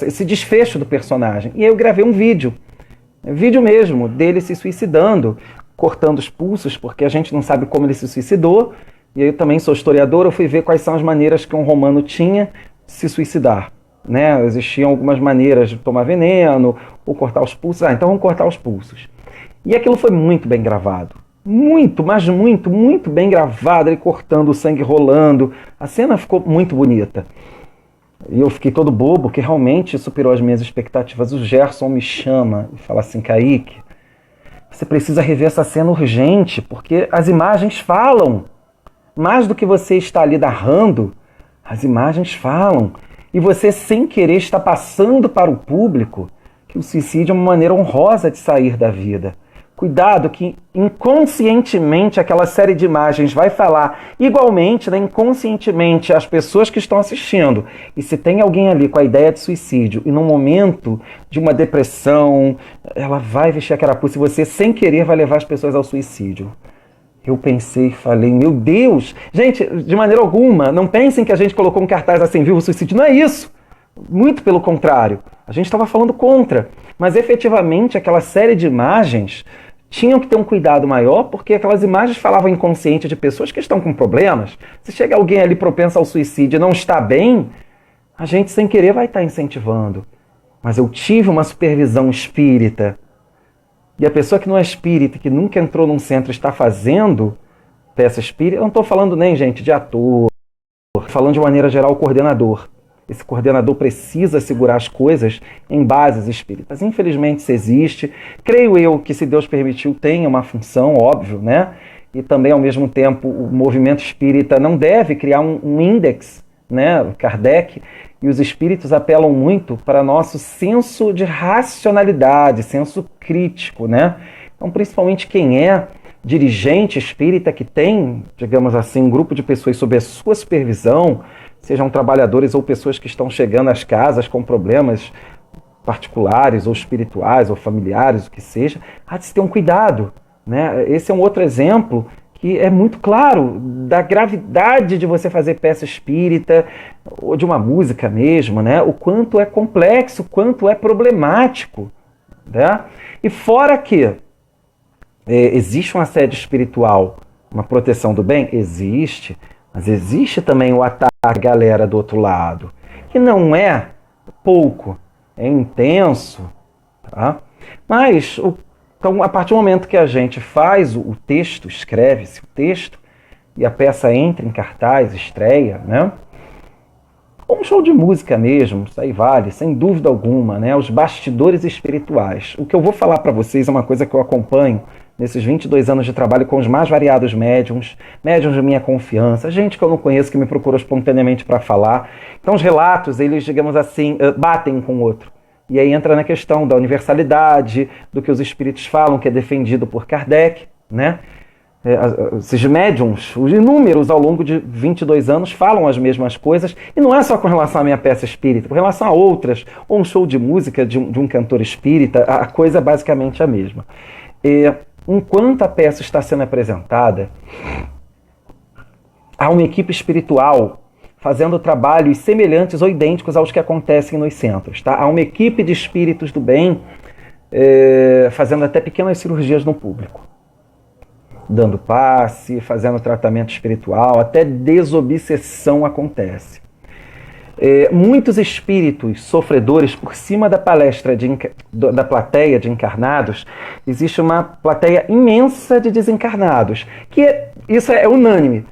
esse desfecho do personagem. E aí eu gravei um vídeo mesmo, dele se suicidando, cortando os pulsos, porque a gente não sabe como ele se suicidou. E eu também sou historiador, eu fui ver quais são as maneiras que um romano tinha de se suicidar. Né? Existiam algumas maneiras de tomar veneno ou cortar os pulsos. Então vamos cortar os pulsos. E aquilo foi muito bem gravado. Muito, mas muito, muito bem gravado. Ele cortando, o sangue rolando. A cena ficou muito bonita. E eu fiquei todo bobo, que realmente superou as minhas expectativas. O Gerson me chama e fala assim: Kaique, você precisa rever essa cena urgente, porque as imagens falam. Mais do que você está ali narrando, as imagens falam. E você, sem querer, está passando para o público que o suicídio é uma maneira honrosa de sair da vida. Cuidado que inconscientemente aquela série de imagens vai falar igualmente, né, inconscientemente, as pessoas que estão assistindo. E se tem alguém ali com a ideia de suicídio e num momento de uma depressão, ela vai vestir a carapuça e você, sem querer, vai levar as pessoas ao suicídio. Eu pensei e falei, meu Deus! Gente, de maneira alguma, não pensem que a gente colocou um cartaz assim, viu, o suicídio. Não é isso! Muito pelo contrário. A gente estava falando contra. Mas efetivamente aquela série de imagens tinham que ter um cuidado maior, porque aquelas imagens falavam inconsciente de pessoas que estão com problemas. Se chega alguém ali propenso ao suicídio e não está bem, a gente sem querer vai estar incentivando. Mas eu tive uma supervisão espírita. E a pessoa que não é espírita, que nunca entrou num centro, está fazendo peça espírita, eu não estou falando nem, gente, de ator, falando de maneira geral o coordenador. Esse coordenador precisa segurar as coisas em bases espíritas. Infelizmente isso existe. Creio eu que, se Deus permitiu, tenha uma função, óbvio, né? E também, ao mesmo tempo, o movimento espírita não deve criar um índex, né? O Kardec e os espíritos apelam muito para nosso senso de racionalidade, senso crítico, né? Então, principalmente quem é dirigente espírita, que tem, digamos assim, um grupo de pessoas sob a sua supervisão, sejam trabalhadores ou pessoas que estão chegando às casas com problemas particulares ou espirituais ou familiares, o que seja, há de se ter um cuidado, né? Esse é um outro exemplo que é muito claro da gravidade de você fazer peça espírita ou de uma música mesmo, né? O quanto é complexo, o quanto é problemático, né? E fora que existe um assédio espiritual, uma proteção do bem? Existe, mas existe também o ataque à galera do outro lado, que não é pouco, é intenso, tá? Mas então, a partir do momento que a gente faz o texto, escreve-se o texto, e a peça entra em cartaz, estreia, né? Ou um show de música mesmo, isso aí vale, sem dúvida alguma, né? Os bastidores espirituais. O que eu vou falar para vocês é uma coisa que eu acompanho nesses 22 anos de trabalho com os mais variados médiums de minha confiança, gente que eu não conheço, que me procura espontaneamente para falar. Então, os relatos, eles, digamos assim, batem um com o outro. E aí entra na questão da universalidade, do que os espíritos falam, que é defendido por Kardec, né? Esses médiums, os inúmeros ao longo de 22 anos, falam as mesmas coisas, e não é só com relação à minha peça espírita, com relação a outras, ou um show de música de um cantor espírita, a coisa é basicamente a mesma. Enquanto a peça está sendo apresentada, há uma equipe espiritual fazendo trabalhos semelhantes ou idênticos aos que acontecem nos centros. Tá? Há uma equipe de espíritos do bem fazendo até pequenas cirurgias no público. Dando passe, fazendo tratamento espiritual, até desobsessão acontece. Muitos espíritos sofredores, por cima da palestra da plateia de encarnados, existe uma plateia imensa de desencarnados, isso é unânime.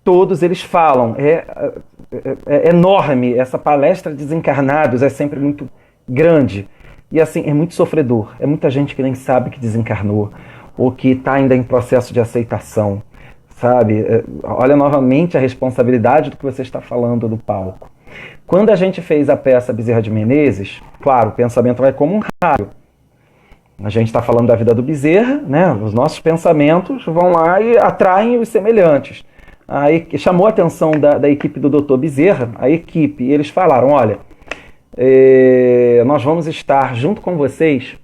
Todos eles falam, é enorme, essa palestra de desencarnados é sempre muito grande. E assim, é muito sofredor, é muita gente que nem sabe que desencarnou. ou que está ainda em processo de aceitação, sabe? Olha novamente a responsabilidade do que você está falando do palco. Quando a gente fez a peça Bezerra de Menezes, claro, o pensamento vai como um raio. A gente está falando da vida do Bezerra, né? Os nossos pensamentos vão lá e atraem os semelhantes. Aí chamou a atenção da equipe do Dr. Bezerra, a equipe, e eles falaram, olha, nós vamos estar junto com vocês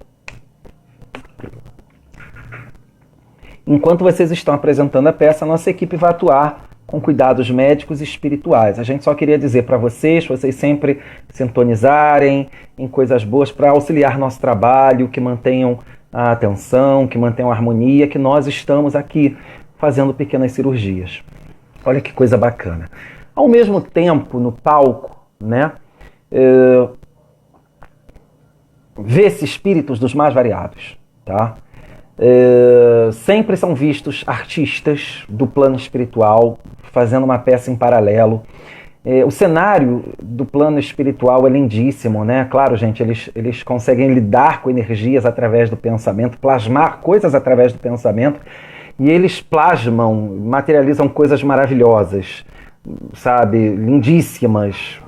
enquanto vocês estão apresentando a peça, a nossa equipe vai atuar com cuidados médicos e espirituais. A gente só queria dizer para vocês sempre sintonizarem em coisas boas para auxiliar nosso trabalho, que mantenham a atenção, que mantenham a harmonia, que nós estamos aqui fazendo pequenas cirurgias. Olha que coisa bacana. Ao mesmo tempo, no palco, né, vê-se espíritos dos mais variados, tá? Sempre são vistos artistas do plano espiritual fazendo uma peça em paralelo. O cenário do plano espiritual é lindíssimo, né? Claro, gente, eles conseguem lidar com energias através do pensamento, plasmar coisas através do pensamento, e eles plasmam, materializam coisas maravilhosas, sabe? Lindíssimas.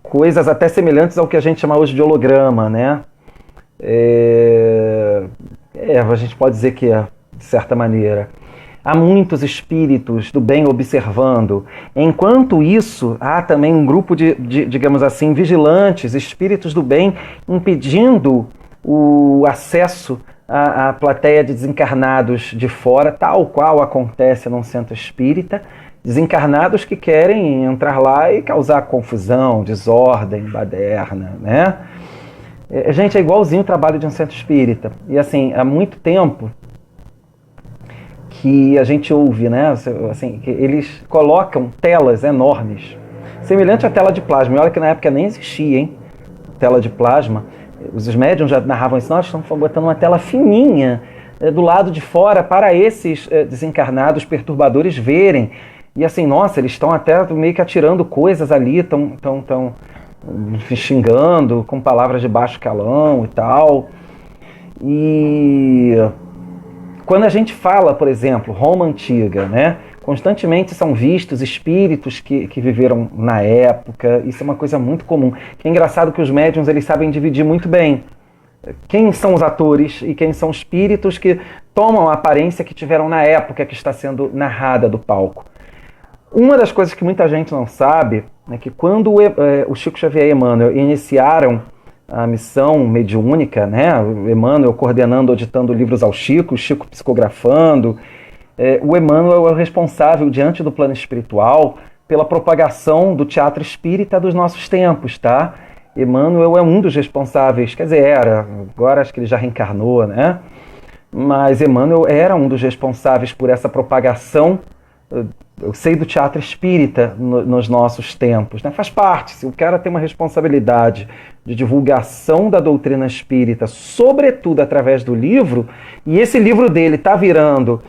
Coisas até semelhantes ao que a gente chama hoje de holograma, né? A gente pode dizer que é, de certa maneira. Há muitos espíritos do bem observando. Enquanto isso, há também um grupo de, digamos assim, vigilantes, espíritos do bem, impedindo o acesso à plateia de desencarnados de fora, tal qual acontece num centro espírita. Desencarnados que querem entrar lá e causar confusão, desordem, baderna, né? Gente, é igualzinho o trabalho de um centro espírita. E assim, há muito tempo que a gente ouve, né? Assim, que eles colocam telas enormes, semelhante à tela de plasma. E olha que na época nem existia, hein? Tela de plasma. Os médiuns já narravam isso. Nós estamos botando uma tela fininha do lado de fora para esses desencarnados perturbadores verem. E assim, nossa, eles estão até meio que atirando coisas ali, estão xingando com palavras de baixo calão e tal. E quando a gente fala, por exemplo, Roma Antiga, né? Constantemente são vistos espíritos que viveram na época. Isso é uma coisa muito comum. Que é engraçado que os médiuns eles sabem dividir muito bem quem são os atores e quem são espíritos que tomam a aparência que tiveram na época que está sendo narrada do palco. Uma das coisas que muita gente não sabe é que quando o Chico Xavier e Emmanuel iniciaram a missão mediúnica, né, o Emmanuel coordenando, auditando livros ao Chico, o Chico psicografando, o Emmanuel é o responsável diante do plano espiritual pela propagação do teatro espírita dos nossos tempos, tá? Emmanuel é um dos responsáveis, quer dizer, agora acho que ele já reencarnou, né? Mas Emmanuel era um dos responsáveis por essa propagação, eu sei, do teatro espírita nos nossos tempos, né? Faz parte, se o cara tem uma responsabilidade de divulgação da doutrina espírita, sobretudo através do livro, e esse livro dele está virando,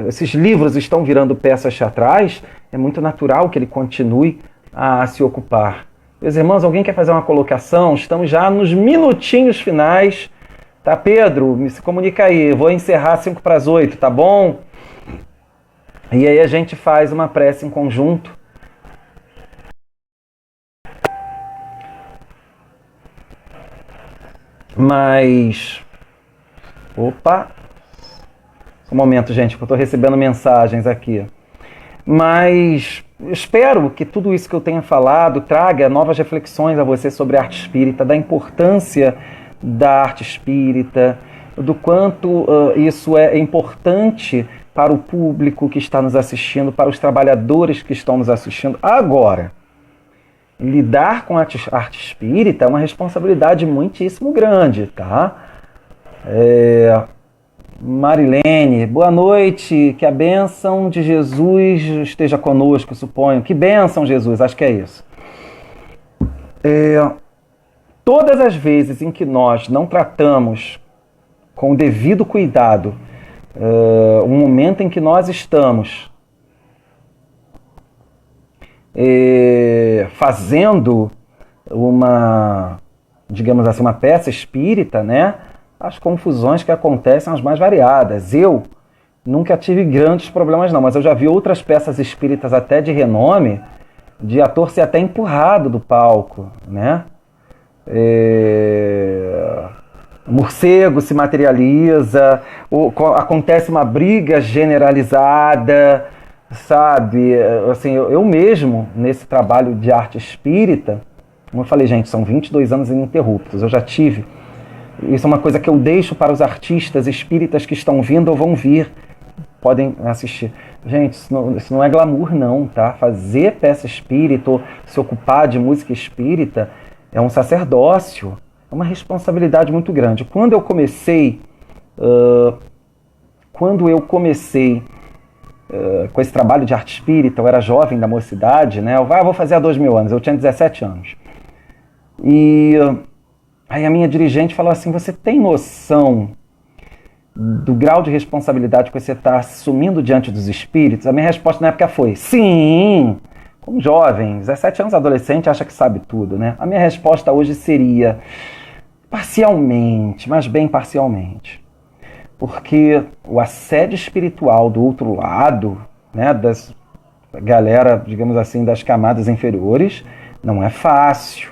esses livros estão virando peças teatrais, é muito natural que ele continue a se ocupar. Meus irmãos, alguém quer fazer uma colocação? Estamos já nos minutinhos finais, tá, Pedro? Me se comunica aí, vou encerrar 7:55, tá bom? E aí a gente faz uma prece em conjunto. Mas... Opa! Um momento, gente, que eu estou recebendo mensagens aqui. Mas espero que tudo isso que eu tenha falado traga novas reflexões a você sobre a arte espírita, da importância da arte espírita, do quanto isso é importante para o público que está nos assistindo, para os trabalhadores que estão nos assistindo. Agora, lidar com a arte espírita é uma responsabilidade muitíssimo grande, tá? Marilene, boa noite, que a bênção de Jesus esteja conosco, suponho. Que bênção, Jesus, acho que é isso. Todas as vezes em que nós não tratamos com o devido cuidado o momento em que nós estamos fazendo uma, digamos assim, uma peça espírita, né? as confusões que acontecem as mais variadas. Eu nunca tive grandes problemas não, mas eu já vi outras peças espíritas até de renome, de ator ser até empurrado do palco, né? Morcego se materializa, acontece uma briga generalizada, sabe? Assim, eu mesmo, nesse trabalho de arte espírita, como eu falei, gente, são 22 anos ininterruptos, eu já tive. Isso é uma coisa que eu deixo para os artistas espíritas que estão vindo ou vão vir, podem assistir. Gente, isso não é glamour não, tá? Fazer peça espírita ou se ocupar de música espírita é um sacerdócio, é uma responsabilidade muito grande. Quando eu comecei com esse trabalho de arte espírita, eu era jovem da mocidade, né? Eu vou fazer há 2000 anos, eu tinha 17 anos. E aí a minha dirigente falou assim, você tem noção do grau de responsabilidade que você está assumindo diante dos espíritos? A minha resposta na época foi, sim! Como jovem, 17 anos, adolescente, acha que sabe tudo, né? A minha resposta hoje seria, parcialmente, mas bem parcialmente. Porque o assédio espiritual do outro lado, né, das galera, digamos assim, das camadas inferiores, não é fácil.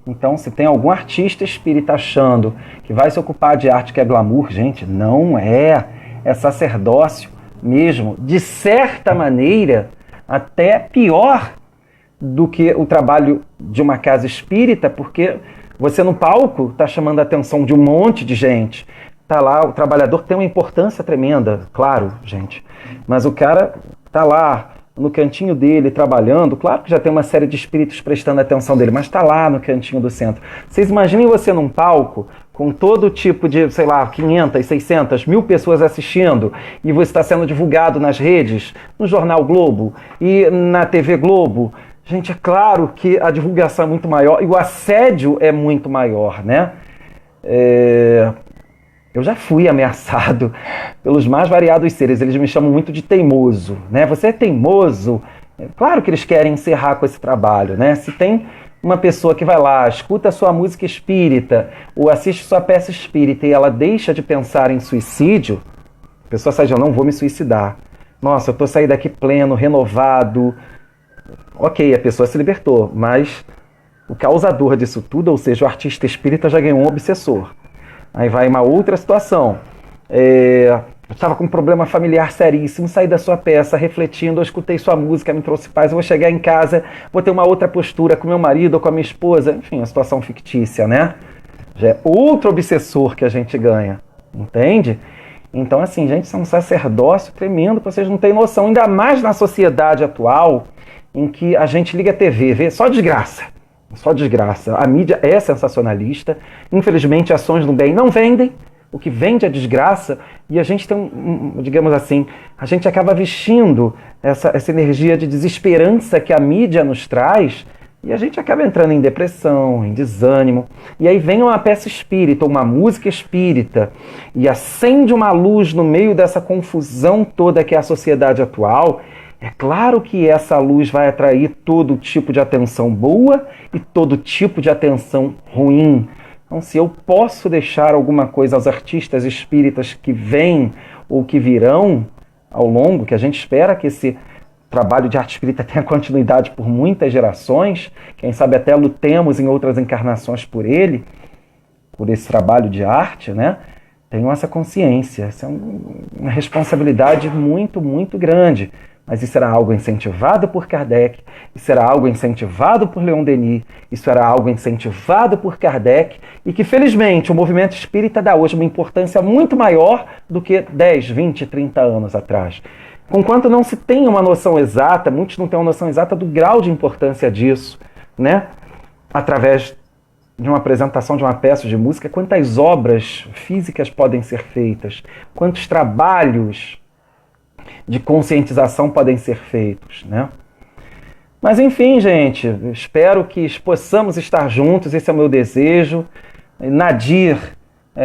Então, se tem algum artista espírita achando que vai se ocupar de arte que é glamour, gente, não é. É sacerdócio mesmo. De certa maneira, até pior do que o trabalho de uma casa espírita, porque você no palco está chamando a atenção de um monte de gente. Tá lá, o trabalhador tem uma importância tremenda, claro, gente. Mas o cara tá lá no cantinho dele, trabalhando, claro que já tem uma série de espíritos prestando atenção dele, mas está lá no cantinho do centro. Vocês imaginem você num palco, com todo tipo de, sei lá, 500, 600, 1000 pessoas assistindo, e você está sendo divulgado nas redes, no Jornal Globo e na TV Globo. Gente, é claro que a divulgação é muito maior e o assédio é muito maior, né? Eu já fui ameaçado pelos mais variados seres, eles me chamam muito de teimoso, né? Você é teimoso? Claro que eles querem encerrar com esse trabalho, né? Se tem uma pessoa que vai lá, escuta a sua música espírita ou assiste sua peça espírita e ela deixa de pensar em suicídio, a pessoa sai dizendo, não vou me suicidar. Nossa, eu tô saindo daqui pleno, renovado. Ok, a pessoa se libertou, mas o causador disso tudo, ou seja, o artista espírita já ganhou um obsessor. Aí vai uma outra situação. Eu estava com um problema familiar seríssimo, saí da sua peça, refletindo, eu escutei sua música, me trouxe paz, eu vou chegar em casa, vou ter uma outra postura com meu marido ou com a minha esposa. Enfim, uma situação fictícia, né? Já é outro obsessor que a gente ganha, entende? Então, assim, gente, isso é um sacerdócio tremendo, que vocês não têm noção, ainda mais na sociedade atual, em que a gente liga a TV, vê só desgraça. Só desgraça. A mídia é sensacionalista. Infelizmente, ações do bem não vendem. O que vende é desgraça. E a gente tem, digamos assim, a gente acaba vestindo essa energia de desesperança que a mídia nos traz e a gente acaba entrando em depressão, em desânimo. E aí vem uma peça espírita, uma música espírita e acende uma luz no meio dessa confusão toda que é a sociedade atual. É claro que essa luz vai atrair todo tipo de atenção boa e todo tipo de atenção ruim. Então, se eu posso deixar alguma coisa aos artistas espíritas que vêm ou que virão ao longo, que a gente espera que esse trabalho de arte espírita tenha continuidade por muitas gerações, quem sabe até lutemos em outras encarnações por ele, por esse trabalho de arte, né? Tenham essa consciência. Essa é uma responsabilidade muito, muito grande. Mas isso era algo incentivado por Kardec, isso era algo incentivado por Leon Denis, isso era algo incentivado por Kardec, e que, felizmente, o movimento espírita dá hoje uma importância muito maior do que 10, 20, 30 anos atrás. Conquanto não se tem uma noção exata, muitos não têm uma noção exata do grau de importância disso, né? Através de uma apresentação de uma peça de música, quantas obras físicas podem ser feitas, quantos trabalhos de conscientização podem ser feitos, né? Mas enfim, gente, espero que possamos estar juntos, esse é o meu desejo. Nadir,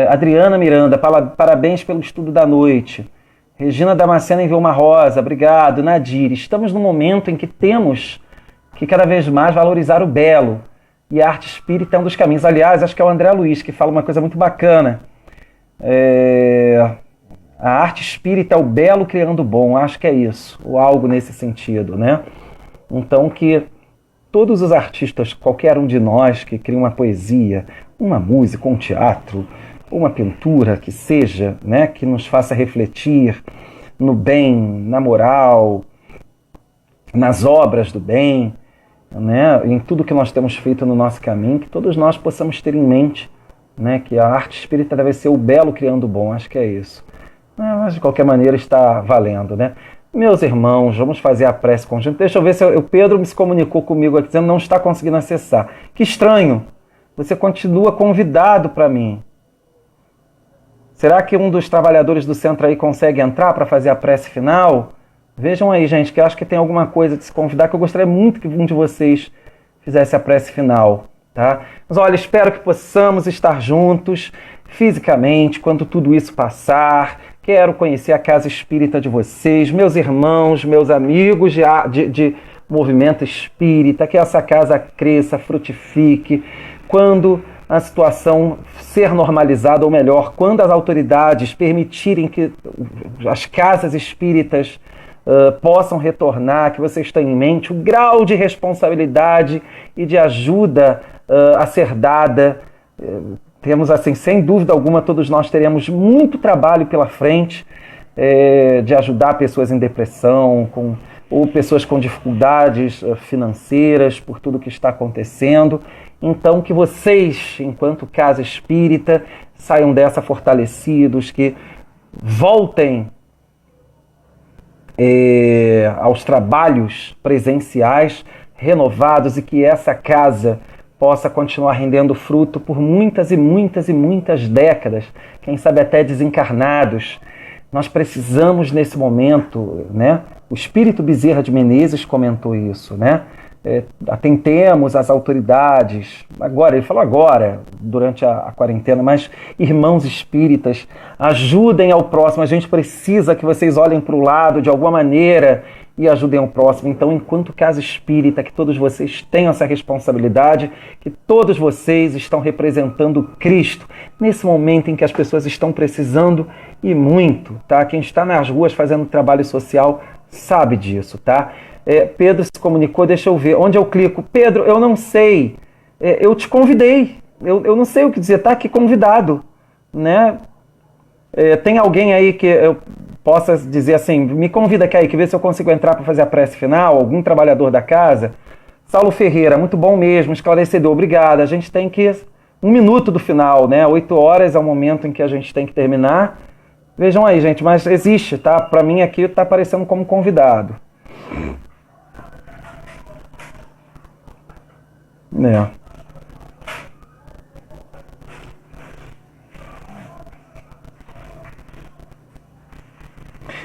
Adriana Miranda, parabéns pelo estudo da noite. Regina Damascena enviou uma rosa, obrigado. Nadir, estamos num momento em que temos que cada vez mais valorizar o belo, e a arte espírita é um dos caminhos. Aliás, acho que é o André Luiz que fala uma coisa muito bacana. A arte espírita é o belo criando o bom, acho que é isso, ou algo nesse sentido, né? Então que todos os artistas, qualquer um de nós que cria uma poesia, uma música, um teatro, uma pintura que seja, né, que nos faça refletir no bem, na moral, nas obras do bem, né, em tudo que nós temos feito no nosso caminho, que todos nós possamos ter em mente, né, que a arte espírita deve ser o belo criando o bom, acho que é isso. Mas de qualquer maneira está valendo, né? Meus irmãos, vamos fazer a prece conjunta. Deixa eu ver se o Pedro se comunicou comigo aqui, dizendo que não está conseguindo acessar. Que estranho! Você continua convidado para mim. Será que um dos trabalhadores do centro aí consegue entrar para fazer a prece final? Vejam aí, gente, que eu acho que tem alguma coisa de se convidar, que eu gostaria muito que um de vocês fizesse a prece final, tá? Mas olha, espero que possamos estar juntos fisicamente quando tudo isso passar. Quero conhecer a casa espírita de vocês, meus irmãos, meus amigos de movimento espírita, que essa casa cresça, frutifique. Quando a situação ser normalizada, ou melhor, quando as autoridades permitirem que as casas espíritas possam retornar, que vocês tenham em mente o grau de responsabilidade e de ajuda a ser dada. Temos, assim, sem dúvida alguma, todos nós teremos muito trabalho pela frente de ajudar pessoas em depressão, ou pessoas com dificuldades financeiras por tudo que está acontecendo. Então, que vocês, enquanto casa espírita, saiam dessa fortalecidos, que voltem aos trabalhos presenciais renovados e que essa casa possa continuar rendendo fruto por muitas e muitas e muitas décadas, quem sabe até desencarnados. Nós precisamos nesse momento, né? O espírito Bezerra de Menezes comentou isso, né? Atentemos às autoridades, agora, ele falou agora, durante a quarentena, mas irmãos espíritas, ajudem ao próximo, a gente precisa que vocês olhem para o lado de alguma maneira e ajudem ao próximo. Então, enquanto casa espírita, que todos vocês tenham essa responsabilidade, que todos vocês estão representando Cristo, nesse momento em que as pessoas estão precisando e muito, tá? Quem está nas ruas fazendo trabalho social sabe disso, tá? Pedro se comunicou, deixa eu ver, onde eu clico? Pedro, eu não sei, eu te convidei, eu não sei o que dizer, tá aqui convidado, né? Tem alguém aí que eu possa dizer assim, me convida aqui, que vê se eu consigo entrar para fazer a prece final, algum trabalhador da casa? Saulo Ferreira, muito bom mesmo, esclarecedor, obrigado. A gente tem que, 1 minuto do final, né? 8 horas é o momento em que a gente tem que terminar. Vejam aí, gente, mas existe, tá? Para mim aqui tá aparecendo como convidado.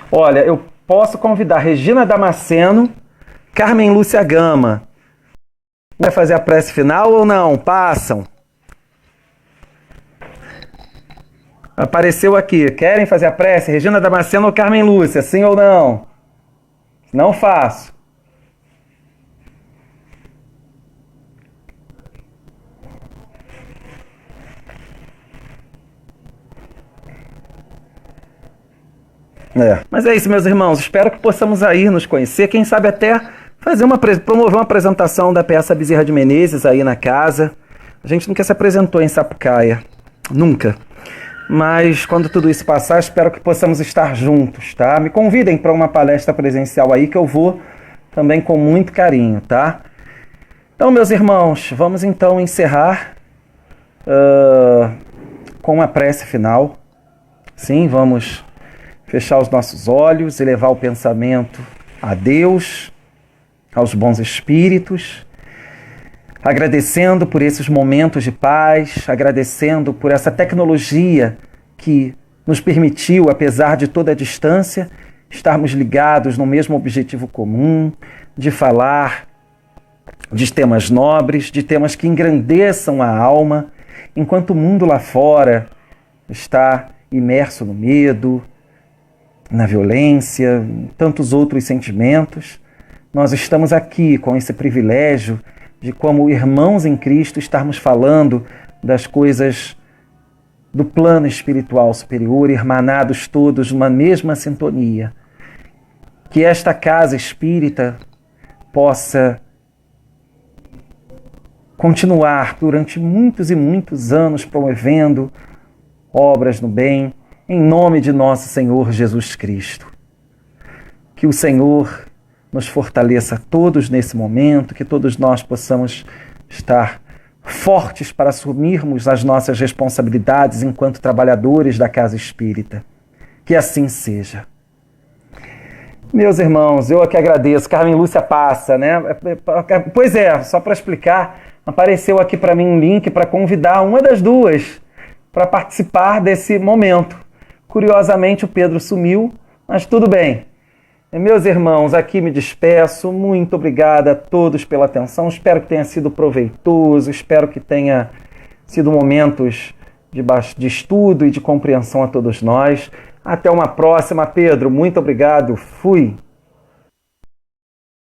Olha, eu posso convidar Regina Damasceno, Carmen Lúcia Gama. Vai fazer a prece final ou não? Passam. Apareceu aqui. Querem fazer a prece? Regina Damasceno ou Carmen Lúcia? Sim ou não? Não faço. Mas é isso, meus irmãos. Espero que possamos aí nos conhecer. Quem sabe até promover uma apresentação da peça Bezerra de Menezes aí na casa. A gente nunca se apresentou em Sapucaia. Nunca. Mas quando tudo isso passar, espero que possamos estar juntos, tá? Me convidem para uma palestra presencial aí que eu vou também com muito carinho, tá? Então, meus irmãos, vamos então encerrar com uma prece final. Sim, vamos fechar os nossos olhos e levar o pensamento a Deus, aos bons espíritos, agradecendo por esses momentos de paz, agradecendo por essa tecnologia que nos permitiu, apesar de toda a distância, estarmos ligados no mesmo objetivo comum, de falar de temas nobres, de temas que engrandeçam a alma, enquanto o mundo lá fora está imerso no medo, na violência, tantos outros sentimentos. Nós estamos aqui com esse privilégio de, como irmãos em Cristo, estarmos falando das coisas do plano espiritual superior, irmanados todos numa mesma sintonia. Que esta casa espírita possa continuar durante muitos e muitos anos promovendo obras no bem, em nome de nosso Senhor Jesus Cristo. Que o Senhor nos fortaleça todos nesse momento, que todos nós possamos estar fortes para assumirmos as nossas responsabilidades enquanto trabalhadores da casa espírita. Que assim seja. Meus irmãos, eu aqui agradeço. Carmen Lúcia passa, né? Pois é, só para explicar, apareceu aqui para mim um link para convidar uma das duas para participar desse momento. Curiosamente, o Pedro sumiu, mas tudo bem. Meus irmãos, aqui me despeço. Muito obrigado a todos pela atenção. Espero que tenha sido proveitoso, espero que tenha sido momentos de estudo e de compreensão a todos nós. Até uma próxima, Pedro. Muito obrigado. Fui.